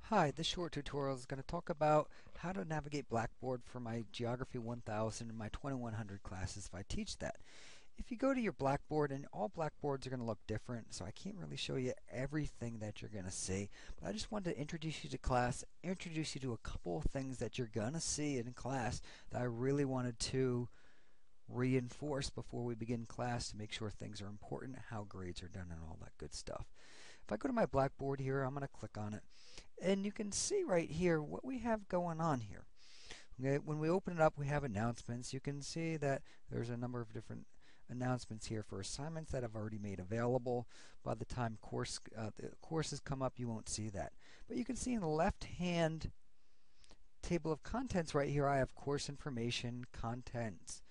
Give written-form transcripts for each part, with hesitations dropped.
Hi, this short tutorial is going to talk about how to navigate Blackboard for my Geography 1000 and my 2100 classes if I teach that. If you go to your Blackboard, and all Blackboards are going to look different, so I can't really show you everything that you're going to see, but I just wanted to introduce you to class, introduce you to a couple of things that you're going to see in class that I really wanted to reinforce before we begin class to make sure things are important, how grades are done, and all that good stuff. If I go to my Blackboard here, I'm going to click on it, and you can see right here what we have going on here. Okay, when we open it up, we have announcements. You can see that there's a number of different announcements here for assignments that I've already made available. By the time the courses come up, you won't see that. But you can see in the left-hand table of contents right here, I have course information, contents,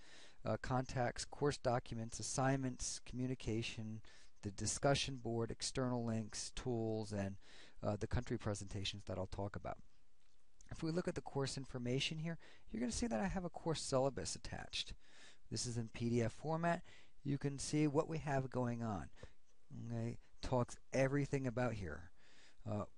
contacts, course documents, assignments, communication, the discussion board, external links, tools, and the country presentations that I'll talk about. If we look at the course information here, you're going to see that I have a course syllabus attached. This is in PDF format. You can see what we have going on. Okay, talks everything about here.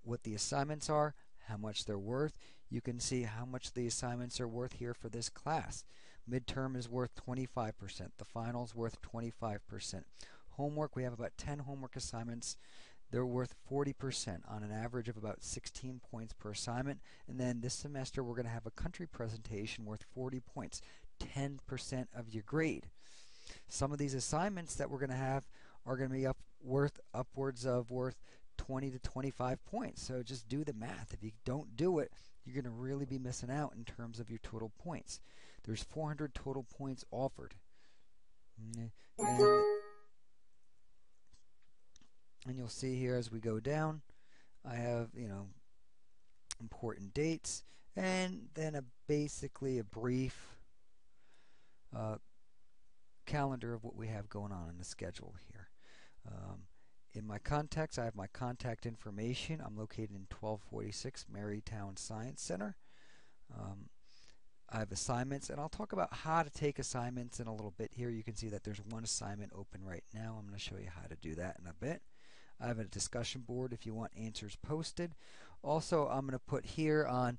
What the assignments are, how much they're worth. You can see how much the assignments are worth here for this class. Midterm is worth 25%. The final is worth 25%. Homework, we have about 10 homework assignments. They're worth 40% on an average of about 16 points per assignment. And then this semester we're going to have a country presentation worth 40 points, 10% of your grade. Some of these assignments that we're going to have are going to be upwards of 20 to 25 points. So just do the math. If you don't do it, you're going to really be missing out in terms of your total points. There's 400 total points offered. And you'll see here as we go down, I have, important dates, and then basically a brief calendar of what we have going on in the schedule here. In my contacts, I have my contact information. I'm located in 1246 Marytown Science Center. I have assignments, and I'll talk about how to take assignments in a little bit here. You can see that there's one assignment open right now. I'm going to show you how to do that in a bit. I have a discussion board if you want answers posted. Also, I'm going to put here on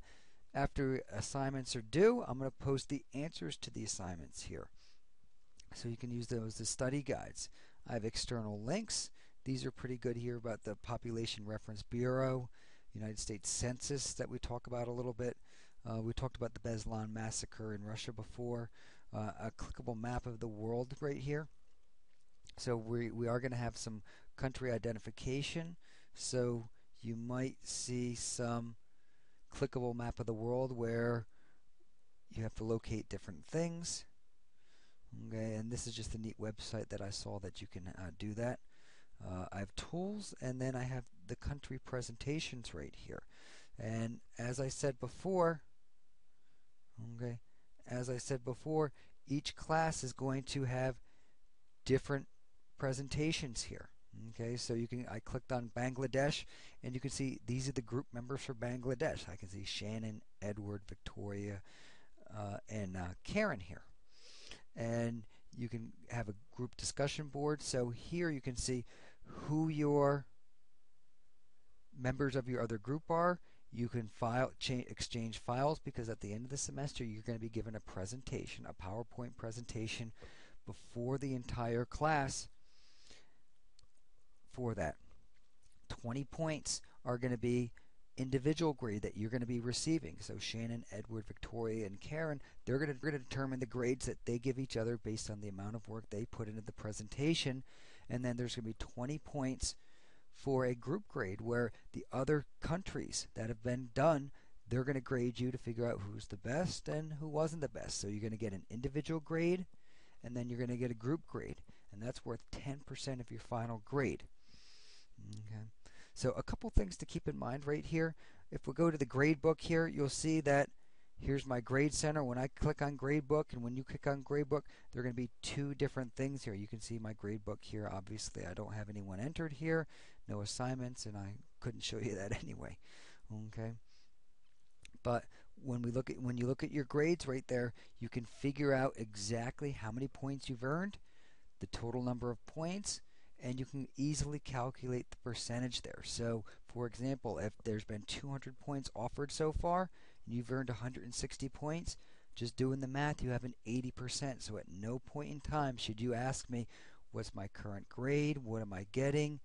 after assignments are due, I'm going to post the answers to the assignments here. So you can use those as study guides. I have external links. These are pretty good here about the Population Reference Bureau, United States Census that we talk about a little bit. We talked about the Beslan massacre in Russia before. A clickable map of the world right here. So we are going to have some country identification. So you might see some clickable map of the world where you have to locate different things. Okay, and this is just a neat website that I saw that you can do that. I have tools, and then I have the country presentations right here. And as I said before, each class is going to have different presentations here. Okay, so I clicked on Bangladesh, and you can see these are the group members for Bangladesh. I can see Shannon, Edward, Victoria, and Karen here. And you can have a group discussion board. So here you can see who your members of your other group are. You can exchange files, because at the end of the semester you're going to be given a presentation, a PowerPoint presentation before the entire class for that. 20 points are going to be individual grade that you're going to be receiving. So Shannon, Edward, Victoria, and Karen, they're going to determine the grades that they give each other based on the amount of work they put into the presentation. And then there's going to be 20 points for a group grade, where the other countries that have been done, they're going to grade you to figure out who's the best and who wasn't the best. So you're going to get an individual grade, and then you're going to get a group grade, and that's worth 10% of your final grade. Okay. So a couple things to keep in mind right here. If we go to the grade book here, you'll see that here's my grade center. When I click on grade book and when you click on grade book, there are going to be two different things here. You can see my grade book here. Obviously, I don't have anyone entered here, no assignments, and I couldn't show you that anyway. Okay. But when you look at your grades right there, you can figure out exactly how many points you've earned, the total number of points, and you can easily calculate the percentage there. So, for example, if there's been 200 points offered so far, and you've earned 160 points, just doing the math, you have an 80%. So at no point in time should you ask me, what's my current grade? What am I getting?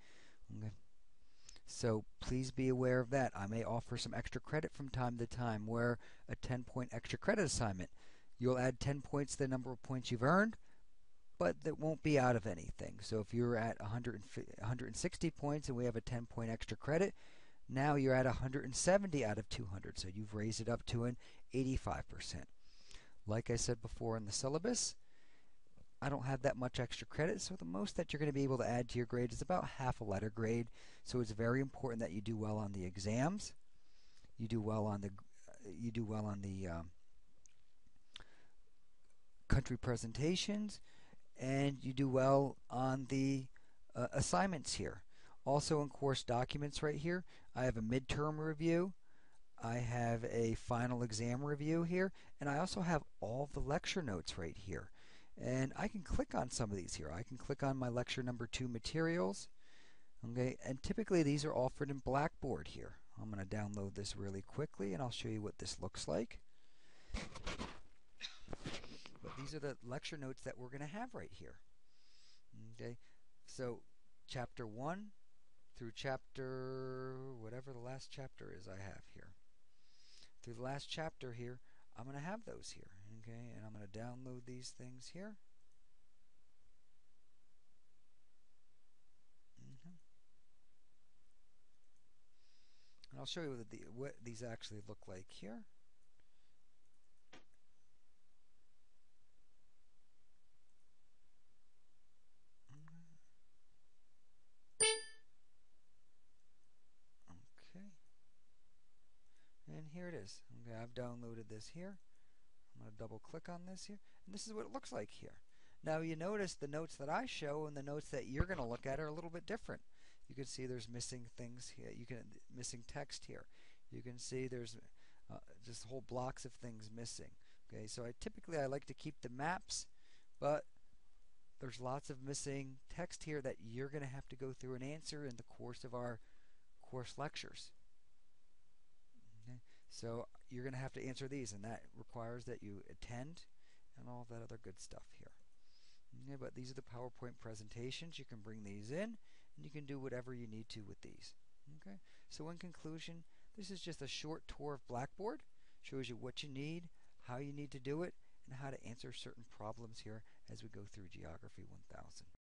Okay. So please be aware of that. I may offer some extra credit from time to time, where a 10-point extra credit assignment, you'll add 10 points to the number of points you've earned, but that won't be out of anything. So if you're at 160 points and we have a 10-point extra credit, now you're at 170 out of 200. So you've raised it up to an 85%. Like I said before in the syllabus, I don't have that much extra credit, so the most that you're going to be able to add to your grade is about half a letter grade. So it's very important that you do well on the exams, you do well on the country presentations, and you do well on the assignments here. Also in course documents right here, I have a midterm review, I have a final exam review here, and I also have all the lecture notes right here. And I can click on some of these here. I can click on my lecture number 2 materials. Okay, and typically these are offered in Blackboard here. I'm going to download this really quickly and I'll show you what this looks like. But these are the lecture notes that we're going to have right here. Okay, so chapter 1 through chapter, whatever the last chapter is I have here. Through the last chapter here, I'm going to have those here. Okay, and I'm going to download these things here. And I'll show you what these actually look like here. Okay. And here it is. Okay, I've downloaded this here. I'm going to double click on this here. And this is what it looks like here. Now you notice the notes that I show and the notes that you're going to look at are a little bit different. You can see there's missing things here. Missing text here. You can see there's just whole blocks of things missing. Okay, so I like to keep the maps, but there's lots of missing text here that you're going to have to go through and answer in the course of our course lectures. Okay, so you're going to have to answer these, and that requires that you attend and all that other good stuff here. Okay, but these are the PowerPoint presentations. You can bring these in, and you can do whatever you need to with these. Okay, so in conclusion, this is just a short tour of Blackboard. Shows you what you need, how you need to do it, and how to answer certain problems here as we go through Geography 1000.